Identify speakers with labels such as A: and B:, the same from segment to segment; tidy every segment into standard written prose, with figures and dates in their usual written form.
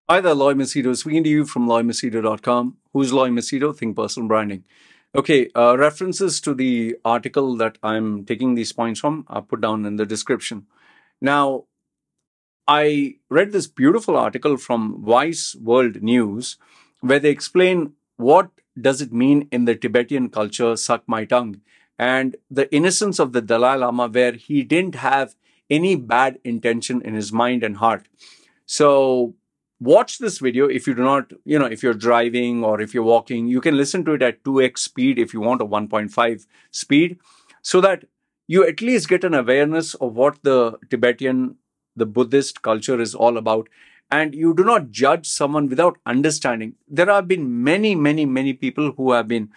A: Hi there, Loy Machedo speaking to you from loymachedo.com. Who's Loy Machedo? Think personal branding. Okay, references to the article that I'm taking these points from are put down in the description. Now, I read this beautiful article from Vice World News where they explain what does it mean in the Tibetan culture, suck my tongue, and the innocence of the Dalai Lama where he didn't have any bad intention in his mind and heart. So watch this video if you do not, if you're driving or if you're walking, you can listen to it at 2x speed if you want, or 1.5 speed, so that you at least get an awareness of what the Buddhist culture is all about. And you do not judge someone without understanding. There have been many people who have been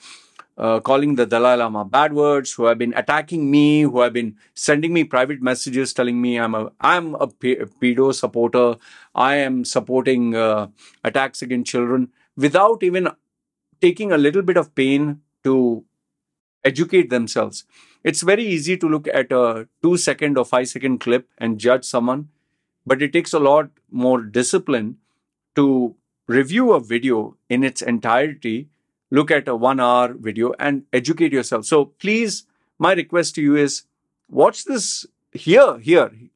A: calling the Dalai Lama bad words, who have been attacking me, who have been sending me private messages telling me I'm a pedo supporter, I am supporting attacks against children, without even taking a little bit of pain to educate themselves. It's very easy to look at a 2-second or 5-second clip and judge someone, but it takes a lot more discipline to review a video in its entirety, look at a 1-hour video and educate yourself. So please, my request to you is watch this here,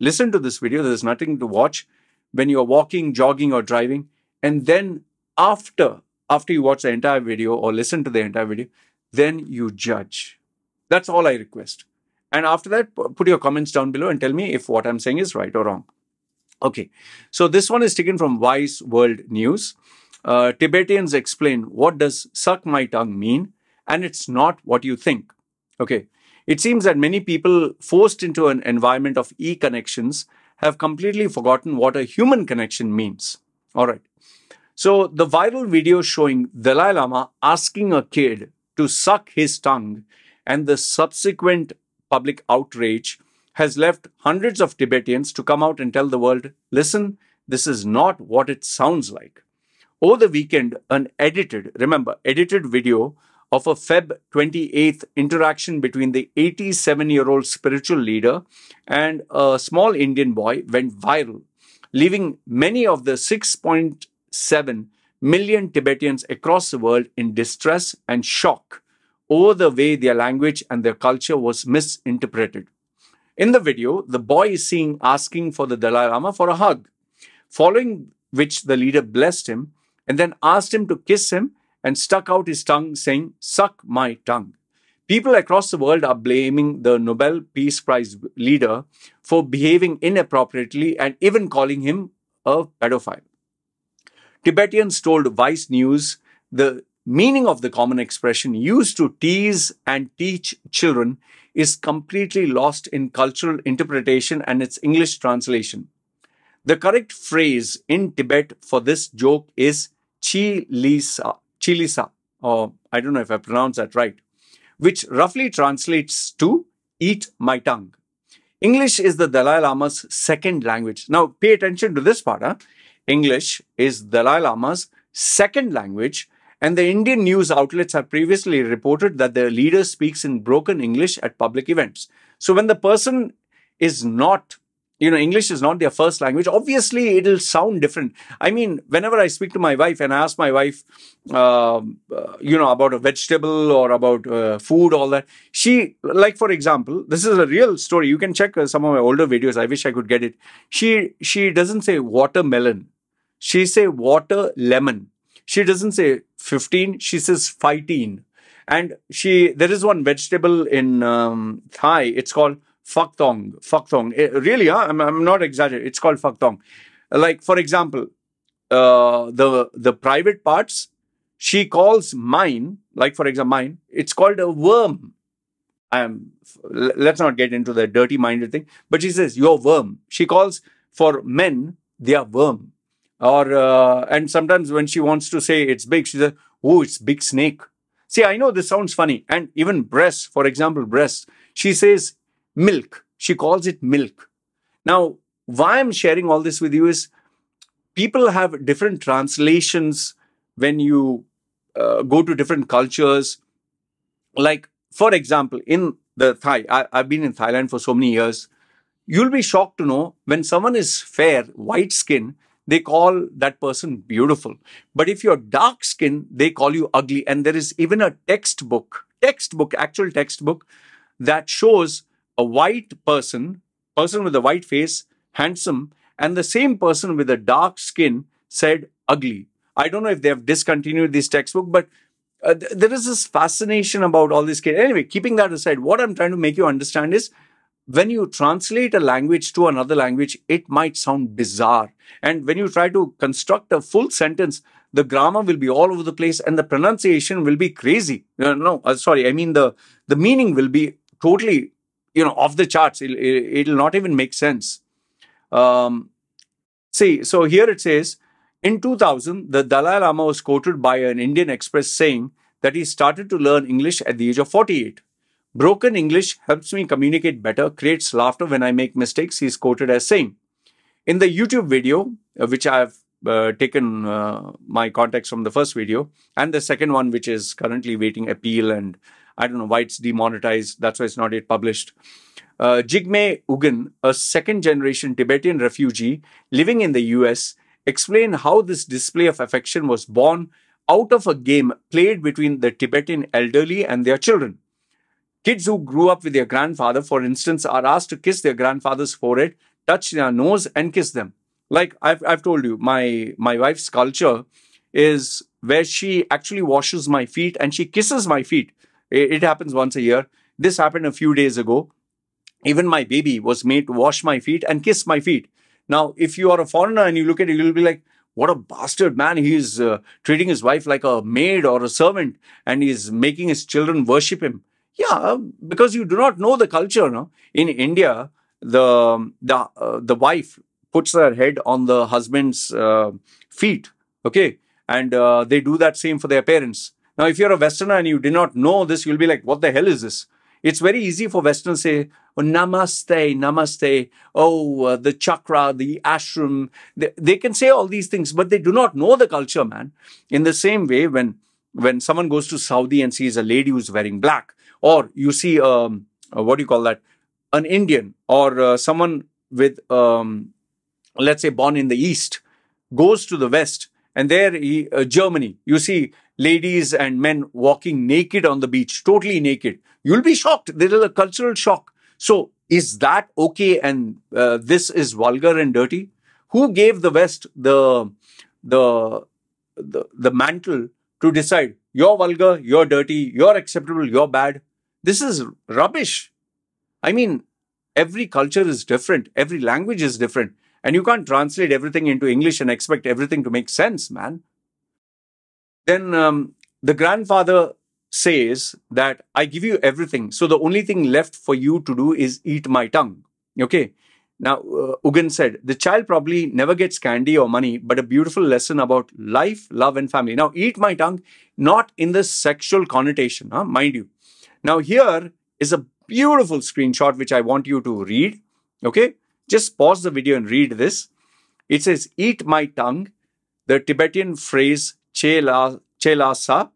A: listen to this video. There's nothing to watch when you're walking, jogging or driving. And then after you watch the entire video or listen to the entire video, then you judge. That's all I request. And after that, put your comments down below and tell me if what I'm saying is right or wrong. Okay, so this one is taken from Vice World News. Tibetans explain what does suck my tongue mean, and it's not what you think. Okay, it seems that many people forced into an environment of e-connections have completely forgotten what a human connection means. All right. So the viral video showing Dalai Lama asking a kid to suck his tongue and the subsequent public outrage has left hundreds of Tibetans to come out and tell the world, listen, this is not what it sounds like. Over the weekend, an edited video of a Feb 28th interaction between the 87-year-old spiritual leader and a small Indian boy went viral, leaving many of the 6.7 million Tibetans across the world in distress and shock over the way their language and their culture was misinterpreted. In the video, the boy is seen asking for the Dalai Lama for a hug, following which the leader blessed him and then asked him to kiss him and stuck out his tongue saying, suck my tongue. People across the world are blaming the Nobel Peace Prize leader for behaving inappropriately and even calling him a pedophile. Tibetans told Vice News the meaning of the common expression used to tease and teach children is completely lost in cultural interpretation and its English translation. The correct phrase in Tibet for this joke is chilisa, or I don't know if I pronounced that right, which roughly translates to eat my tongue. English is the Dalai Lama's second language. Now pay attention to this part. English is Dalai Lama's second language, and the Indian news outlets have previously reported that the leader speaks in broken English at public events. So when the person is not, English is not their first language, obviously it'll sound different. I mean, whenever I speak to my wife and I ask my wife, about a vegetable or about food, all that, she, like for example, this is a real story. You can check some of my older videos. I wish I could get it. She doesn't say watermelon. She say water lemon. She doesn't say 15, she says 15. And there is one vegetable in Thai, it's called faktong. Really, I'm not exaggerating, it's called faktong. Like, for example, the private parts, she calls mine, like for example, mine, it's called a worm. Let's not get into the dirty-minded thing, but she says, your worm. She calls for men, they are worm. Or, and sometimes when she wants to say it's big, she says, oh, it's big snake. See, I know this sounds funny. And even breast, for example, breast, she says milk. She calls it milk. Now, why I'm sharing all this with you is people have different translations when you go to different cultures. Like, for example, in the Thai, I've been in Thailand for so many years. You'll be shocked to know when someone is fair, white skin, they call that person beautiful. But if you're dark skinned, they call you ugly. And there is even a actual textbook that shows a white person with a white face, handsome, and the same person with a dark skin said ugly. I don't know if they have discontinued this textbook, but there is this fascination about all this. Anyway, keeping that aside, what I'm trying to make you understand is when you translate a language to another language, it might sound bizarre. And when you try to construct a full sentence, the grammar will be all over the place and the pronunciation will be crazy. Sorry, I mean the meaning will be totally, off the charts. It'll not even make sense. So here it says, in 2000, the Dalai Lama was quoted by an Indian Express saying that he started to learn English at the age of 48. Broken English helps me communicate better, creates laughter when I make mistakes, he is quoted as saying. In the YouTube video, which I have taken my context from the first video, and the second one, which is currently waiting appeal, and I don't know why it's demonetized, that's why it's not yet published. Jigme Ugan, a second-generation Tibetan refugee living in the US, explained how this display of affection was born out of a game played between the Tibetan elderly and their children. Kids who grew up with their grandfather, for instance, are asked to kiss their grandfather's forehead, touch their nose, and kiss them. Like I've told you, my wife's culture is where she actually washes my feet and she kisses my feet. It happens once a year. This happened a few days ago. Even my baby was made to wash my feet and kiss my feet. Now, if you are a foreigner and you look at it, you'll be like, what a bastard, man. He's treating his wife like a maid or a servant and he's making his children worship him. Yeah, because you do not know the culture. No? In India, the wife puts her head on the husband's feet, okay? And they do that same for their parents. Now, if you're a Westerner and you did not know this, you'll be like, what the hell is this? It's very easy for Westerners to say, oh, namaste, namaste, oh, the chakra, the ashram. They can say all these things, but they do not know the culture, man. In the same way, when someone goes to Saudi and sees a lady who's wearing black, or you see, what do you call that, an Indian or someone with, let's say, born in the East, goes to the West, and there, Germany, you see ladies and men walking naked on the beach, totally naked. You'll be shocked. There is a cultural shock. So, is that okay? And this is vulgar and dirty? Who gave the West the mantle to decide you're vulgar, you're dirty, you're acceptable, you're bad? This is rubbish. I mean, every culture is different. Every language is different. And you can't translate everything into English and expect everything to make sense, man. Then the grandfather says that I give you everything. So the only thing left for you to do is eat my tongue. Okay. Now, Ugan said, the child probably never gets candy or money, but a beautiful lesson about life, love, and family. Now, eat my tongue, not in the sexual connotation, mind you. Now, here is a beautiful screenshot which I want you to read. Okay. Just pause the video and read this. It says, eat my tongue, the Tibetan phrase che la sa.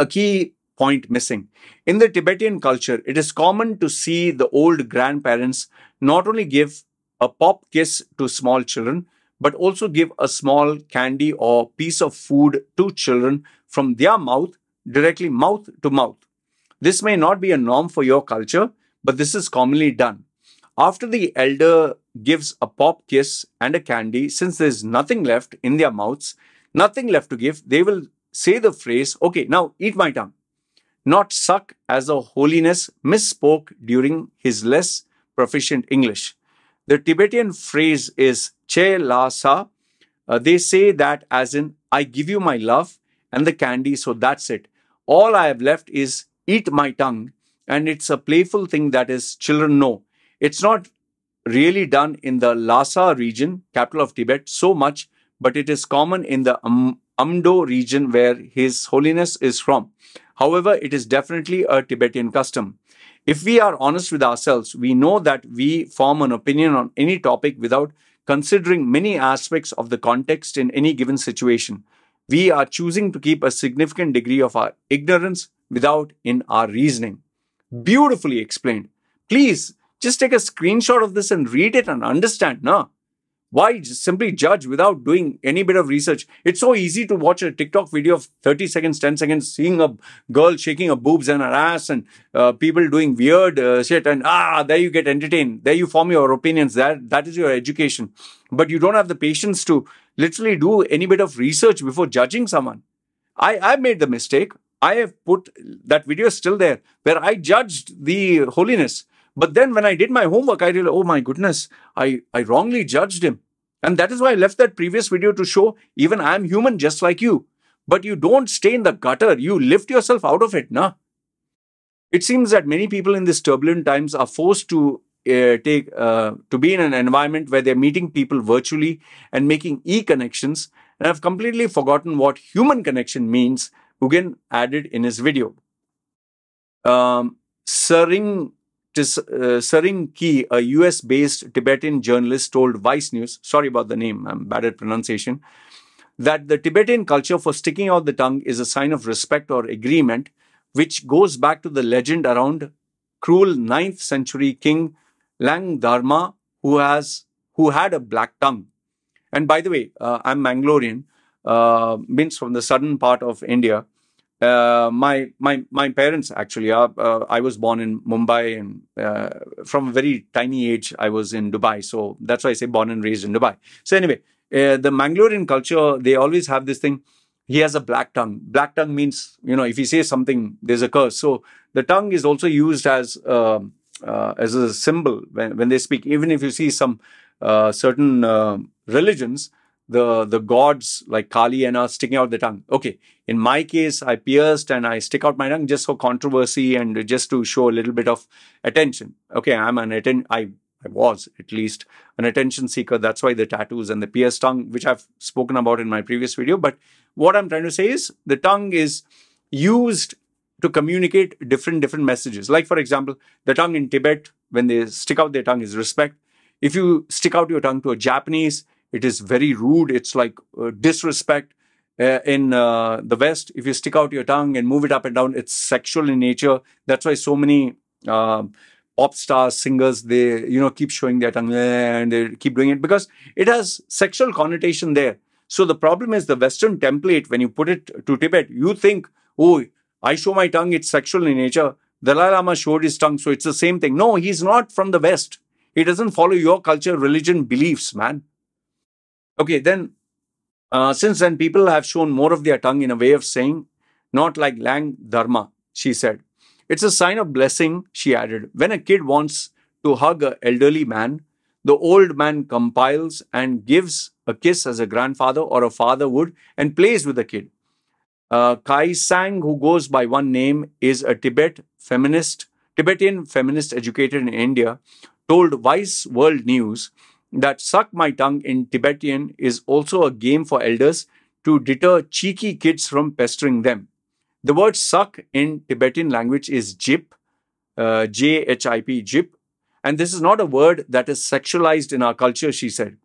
A: A key point missing. In the Tibetan culture, it is common to see the old grandparents not only give a pop kiss to small children, but also give a small candy or piece of food to children from their mouth, directly mouth to mouth. This may not be a norm for your culture, but this is commonly done. After the elder gives a pop kiss and a candy, since there is nothing left in their mouths, nothing left to give, they will say the phrase, okay, now eat my tongue. Not suck, as a holiness misspoke during his less proficient English. The Tibetan phrase is che la sa. They say that as in, I give you my love and the candy, so that's it. All I have left is eat my tongue. And it's a playful thing that is children know. It's not really done in the Lhasa region, capital of Tibet, so much, but it is common in the Amdo region where His Holiness is from. However, it is definitely a Tibetan custom. If we are honest with ourselves, we know that we form an opinion on any topic without considering many aspects of the context in any given situation. We are choosing to keep a significant degree of our ignorance without in our reasoning. Beautifully explained. Please, just take a screenshot of this and read it and understand, no? Why simply judge without doing any bit of research? It's so easy to watch a TikTok video of 30 seconds, 10 seconds, seeing a girl shaking her boobs and her ass and people doing weird shit. And there you get entertained. There you form your opinions. That is your education. But you don't have the patience to literally do any bit of research before judging someone. I made the mistake. I have put that video still there where I judged the holiness. But then when I did my homework, I realized, oh my goodness, I wrongly judged him. And that is why I left that previous video to show even I am human just like you. But you don't stay in the gutter. You lift yourself out of it, nah. It seems that many people in these turbulent times are forced to be in an environment where they're meeting people virtually and making e-connections, and have completely forgotten what human connection means. Ugin added in his video. Saring Ki, a US-based Tibetan journalist, told Vice News, sorry about the name, I'm bad at pronunciation, that the Tibetan culture for sticking out the tongue is a sign of respect or agreement, which goes back to the legend around cruel 9th century king Lang Dharma, who had a black tongue. And by the way, I'm Mangalorean, means from the southern part of India. My parents actually are. I was born in Mumbai, and from a very tiny age, I was in Dubai. So that's why I say born and raised in Dubai. So anyway, the Mangalorean culture, they always have this thing. He has a black tongue. Black tongue means, if he says something, there's a curse. So the tongue is also used as a symbol when they speak. Even if you see some certain religions, the gods like Kali and are sticking out the tongue. Okay, in my case, I pierced and I stick out my tongue just for controversy and just to show a little bit of attention. Okay, I was at least an attention seeker. That's why the tattoos and the pierced tongue, which I've spoken about in my previous video. But what I'm trying to say is the tongue is used to communicate different messages. Like, for example, the tongue in Tibet, when they stick out their tongue, is respect. If you stick out your tongue to a Japanese, it is very rude. It's like disrespect. In the West, if you stick out your tongue and move it up and down, it's sexual in nature. That's why so many pop stars, singers, they keep showing their tongue and they keep doing it because it has sexual connotation there. So the problem is the Western template, when you put it to Tibet, you think, oh, I show my tongue, it's sexual in nature. Dalai Lama showed his tongue, so it's the same thing. No, he's not from the West. He doesn't follow your culture, religion, beliefs, man. Okay, then, since then, people have shown more of their tongue in a way of saying, not like Lang Dharma, she said. It's a sign of blessing, she added. When a kid wants to hug an elderly man, the old man compiles and gives a kiss as a grandfather or a father would and plays with the kid. Kai Sang, who goes by one name, is a Tibetan feminist educated in India, told Vice World News that suck my tongue in Tibetan is also a game for elders to deter cheeky kids from pestering them. The word suck in Tibetan language is jip, J-H-I-P, jip. And this is not a word that is sexualized in our culture, she said.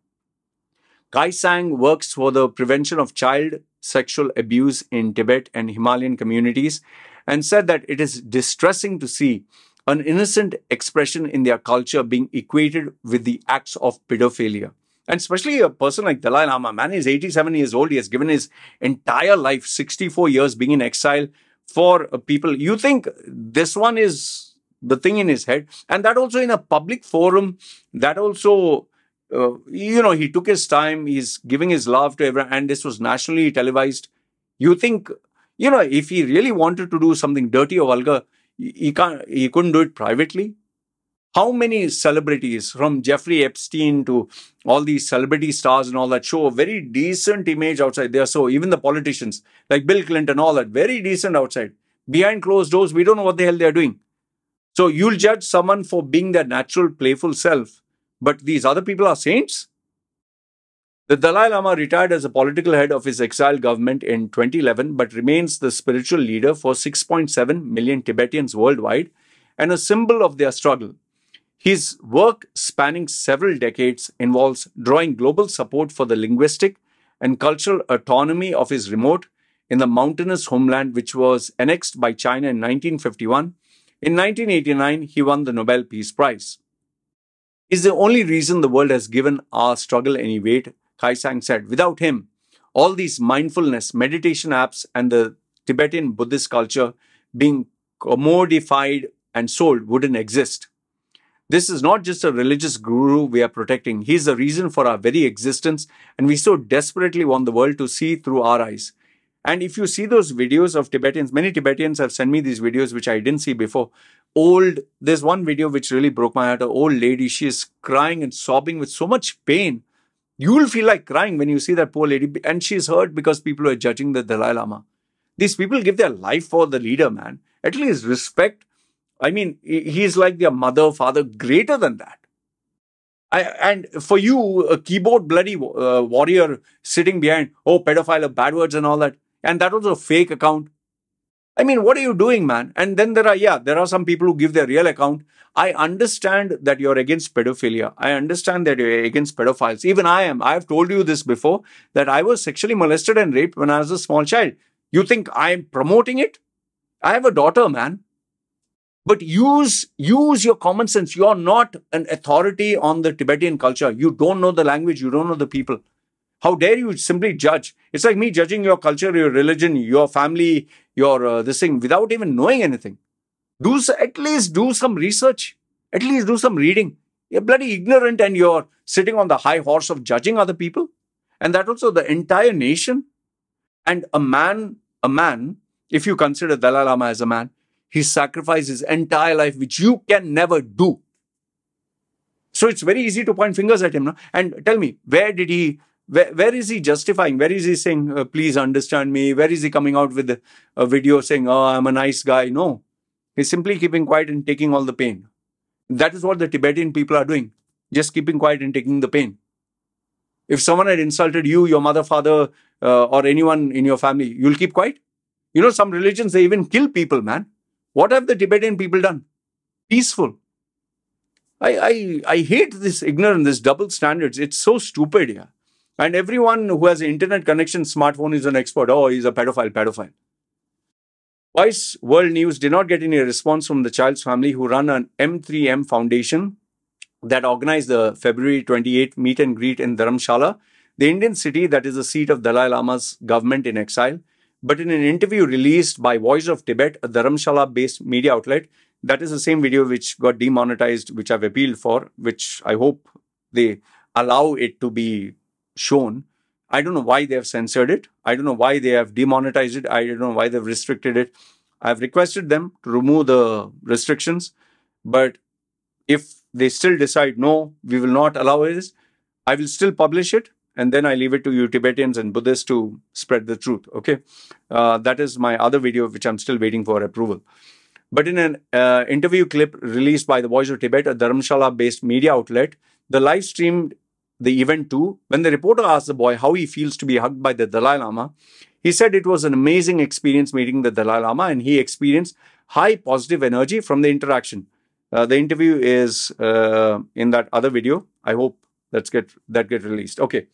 A: Kai Sang works for the prevention of child sexual abuse in Tibet and Himalayan communities and said that it is distressing to see an innocent expression in their culture being equated with the acts of pedophilia. And especially a person like Dalai Lama, man, he's 87 years old. He has given his entire life, 64 years being in exile for people. You think this one is the thing in his head? And that also in a public forum, that also, he took his time. He's giving his love to everyone. And this was nationally televised. You think, if he really wanted to do something dirty or vulgar, he couldn't do it privately. How many celebrities, from Jeffrey Epstein to all these celebrity stars and all that, show a very decent image outside there? So even the politicians like Bill Clinton, all that, very decent outside. Behind closed doors, we don't know what the hell they're doing. So you'll judge someone for being their natural, playful self. But these other people are saints? The Dalai Lama retired as a political head of his exiled government in 2011, but remains the spiritual leader for 6.7 million Tibetans worldwide and a symbol of their struggle. His work, spanning several decades, involves drawing global support for the linguistic and cultural autonomy of his remote in the mountainous homeland, which was annexed by China in 1951. In 1989, he won the Nobel Peace Prize. is the only reason the world has given our struggle any weight, Kaisang said. Without him, all these mindfulness, meditation apps, and the Tibetan Buddhist culture being commodified and sold wouldn't exist. This is not just a religious guru we are protecting. He is the reason for our very existence, and we so desperately want the world to see through our eyes. And if you see those videos of Tibetans, many Tibetans have sent me these videos which I didn't see before. There's one video which really broke my heart. An old lady, she is crying and sobbing with so much pain. You will feel like crying when you see that poor lady. And she is hurt because people are judging the Dalai Lama. These people give their life for the leader, man. At least respect. I mean, he is like their mother, father, greater than that. And for you, a keyboard bloody warrior sitting behind, oh, pedophile, bad words and all that. And that was a fake account. I mean, what are you doing, man? And then there are some people who give their real account. I understand that you're against pedophilia. I understand that you're against pedophiles. Even I am. I have told you this before, that I was sexually molested and raped when I was a small child. You think I'm promoting it? I have a daughter, man. But use your common sense. You're not an authority on the Tibetan culture. You don't know the language. You don't know the people. How dare you simply judge? It's like me judging your culture, your religion, your family, your this thing without even knowing anything. At least do some research. At least do some reading. You're bloody ignorant and you're sitting on the high horse of judging other people. And that also the entire nation. And a man, if you consider Dalai Lama as a man, he sacrificed his entire life, which you can never do. So it's very easy to point fingers at him. No? And tell me, where is he justifying? Where is he saying, please understand me? Where is he coming out with a video saying, oh, I'm a nice guy? No. He's simply keeping quiet and taking all the pain. That is what the Tibetan people are doing. Just keeping quiet and taking the pain. If someone had insulted you, your mother, father, or anyone in your family, you'll keep quiet? You know, some religions, they even kill people, man. What have the Tibetan people done? Peaceful. I hate this ignorance, this double standards. It's so stupid, yeah. And everyone who has an internet connection, smartphone is an expert. Oh, he's a pedophile. Vice World News did not get any response from the child's family, who run an M3M foundation that organized the February 28 meet and greet in Dharamshala, the Indian city that is the seat of Dalai Lama's government in exile. But in an interview released by Voice of Tibet, a Dharamshala-based media outlet, that is the same video which got demonetized, which I've appealed for, which I hope they allow it to be shown. I don't know why they have censored it. I don't know why they have demonetized it. I don't know why they've restricted it. I've requested them to remove the restrictions. But if they still decide, no, we will not allow this, I will still publish it. And then I leave it to you Tibetans and Buddhists to spread the truth. Okay. That is my other video, which I'm still waiting for approval. But in an interview clip released by the Voice of Tibet, a Dharamshala-based media outlet, the live streamed the event too. When the reporter asked the boy how he feels to be hugged by the Dalai Lama, he said it was an amazing experience meeting the Dalai Lama, and he experienced high positive energy from the interaction. The interview is in that other video. I hope that get released. Okay.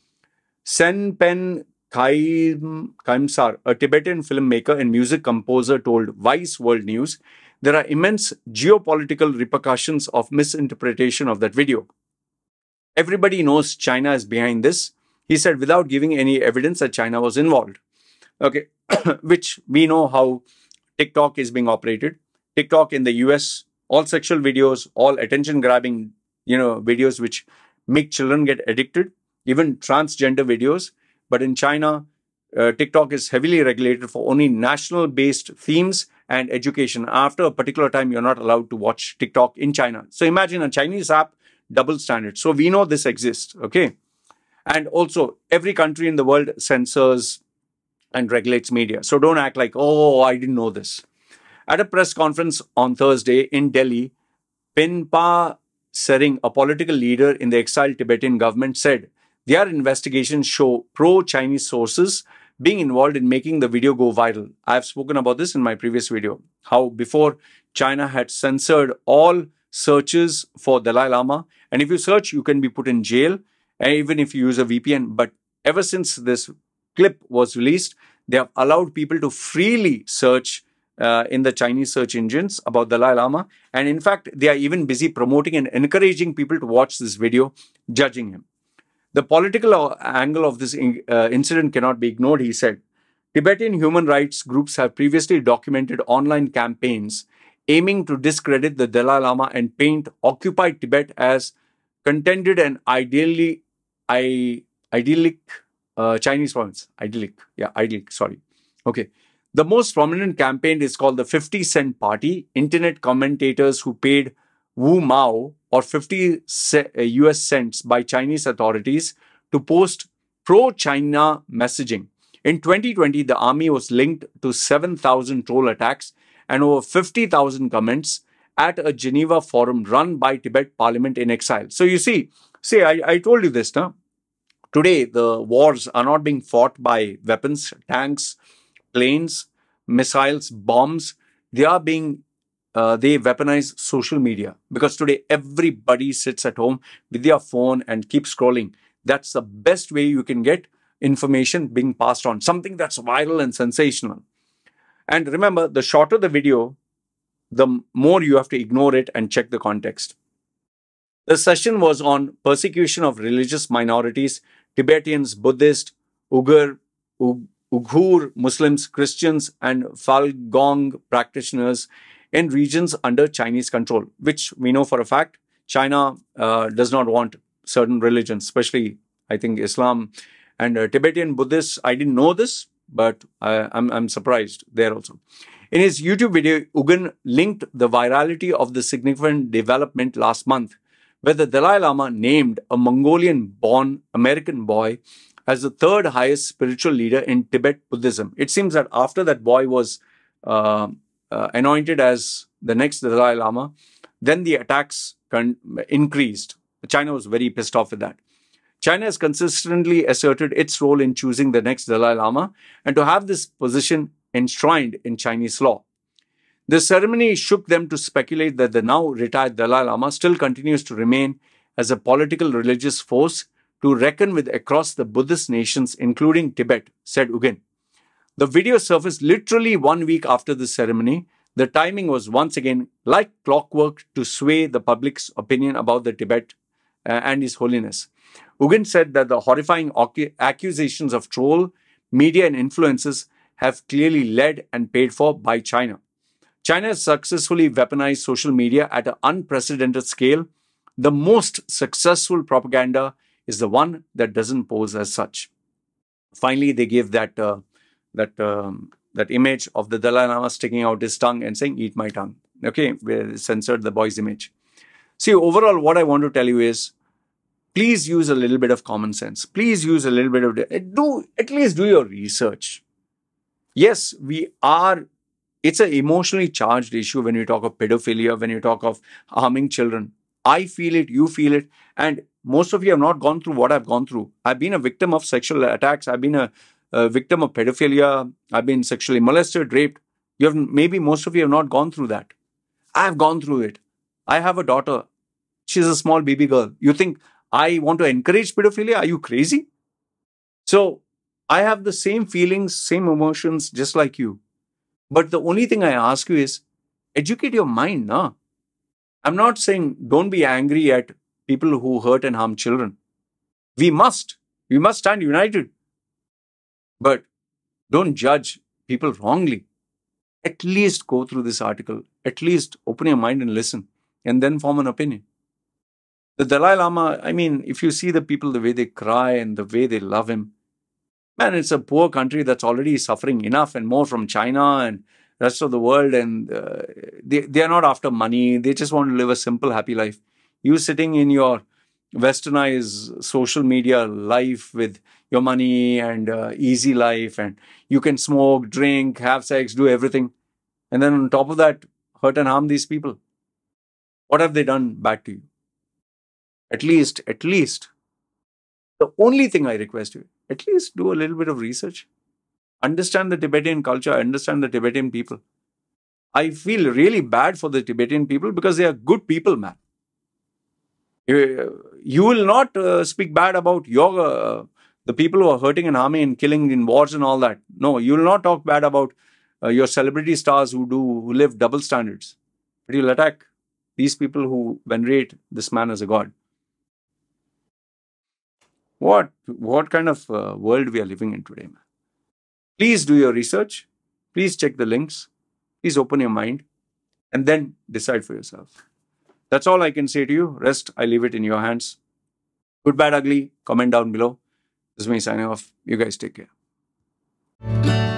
A: Senpen Kaimsar, a Tibetan filmmaker and music composer, told Vice World News, there are immense geopolitical repercussions of misinterpretation of that video. Everybody knows China is behind this, he said, without giving any evidence that China was involved. Okay, which we know how TikTok is being operated. TikTok in the US, all sexual videos, all attention-grabbing, videos which make children get addicted, even transgender videos. But in China, TikTok is heavily regulated for only national-based themes and education. After a particular time, you're not allowed to watch TikTok in China. So imagine a Chinese app, double standard. So we know this exists, okay? And also, every country in the world censors and regulates media. So don't act like, oh, I didn't know this. At a press conference on Thursday in Delhi, Penpa Sering, a political leader in the exiled Tibetan government, said their investigations show pro-Chinese sources being involved in making the video go viral. I've spoken about this in my previous video, how before China had censored all searches for Dalai Lama. And if you search, you can be put in jail, and even if you use a VPN. But ever since this clip was released, they have allowed people to freely search in the Chinese search engines about Dalai Lama. And in fact, they are even busy promoting and encouraging people to watch this video, judging him. The political angle of this incident cannot be ignored, he said. Tibetan human rights groups have previously documented online campaigns aiming to discredit the Dalai Lama and paint occupied Tibet as contented and idyllic Chinese province. Idyllic, sorry. Okay. The most prominent campaign is called the 50-cent Party. Internet commentators who paid Wu Mao or 50 US cents by Chinese authorities to post pro-China messaging. In 2020, the army was linked to 7,000 troll attacks and over 50,000 comments at a Geneva forum run by Tibet Parliament in exile. So you see, I told you this, no? Today, the wars are not being fought by weapons, tanks, planes, missiles, bombs. They are being, they weaponize social media, because today everybody sits at home with their phone and keeps scrolling. That's the best way you can get information being passed on, something that's viral and sensational. And remember, the shorter the video, the more you have to ignore it and check the context. The session was on persecution of religious minorities, Tibetans, Buddhists, Uyghur Muslims, Christians, and Falun practitioners in regions under Chinese control, which we know for a fact China does not want certain religions, especially, I think, Islam and Tibetan Buddhists. I didn't know this, but I'm surprised there also. In his YouTube video, Ugan linked the virality of the significant development last month, where the Dalai Lama named a Mongolian-born American boy as the third highest spiritual leader in Tibet Buddhism. It seems that after that boy was anointed as the next Dalai Lama, then the attacks increased. China was very pissed off with that. China has consistently asserted its role in choosing the next Dalai Lama and to have this position enshrined in Chinese law. The ceremony shook them to speculate that the now retired Dalai Lama still continues to remain as a political religious force to reckon with across the Buddhist nations, including Tibet, said Ugen. The video surfaced literally 1 week after the ceremony. The timing was once again like clockwork to sway the public's opinion about the Tibet and His Holiness. Ugen said that the horrifying accusations of troll, media and influences have clearly led and paid for by China. China has successfully weaponized social media at an unprecedented scale. The most successful propaganda is the one that doesn't pose as such. Finally, they gave that image of the Dalai Lama sticking out his tongue and saying, "Eat my tongue." Okay, we censored the boy's image. See, overall, what I want to tell you is, please use a little bit of common sense. Please use a little bit of, at least do your research. Yes, it's an emotionally charged issue when you talk of pedophilia, when you talk of harming children. I feel it, you feel it, and most of you have not gone through what I've gone through. I've been a victim of sexual attacks. I've been a victim of pedophilia. I've been sexually molested, raped. Maybe most of you have not gone through that. I've gone through it. I have a daughter. She's a small baby girl. You think I want to encourage pedophilia? Are you crazy? So I have the same feelings, same emotions, just like you. But the only thing I ask you is, educate your mind, nah? I'm not saying don't be angry at people who hurt and harm children. We must stand united. But don't judge people wrongly. At least go through this article. At least open your mind and listen, and then form an opinion. The Dalai Lama, I mean, if you see the people, the way they cry and the way they love him, man, it's a poor country that's already suffering enough and more from China and rest of the world, and they are not after money. They just want to live a simple, happy life. You sitting in your westernized social media life with your money and easy life, and you can smoke, drink, have sex, do everything. And then on top of that, hurt and harm these people. What have they done bad to you? At least, the only thing I request you, at least do a little bit of research. Understand the Tibetan culture, understand the Tibetan people. I feel really bad for the Tibetan people because they are good people, man. You will not speak bad about the people who are hurting and harming and killing in wars and all that. No, you will not talk bad about your celebrity stars who live double standards. But you'll attack these people who venerate this man as a god. What kind of world we are living in today, man? Please do your research. Please check the links. Please open your mind and then decide for yourself. That's all I can say to you. Rest, I leave it in your hands. Good, bad, ugly, comment down below. This is me signing off. You guys take care.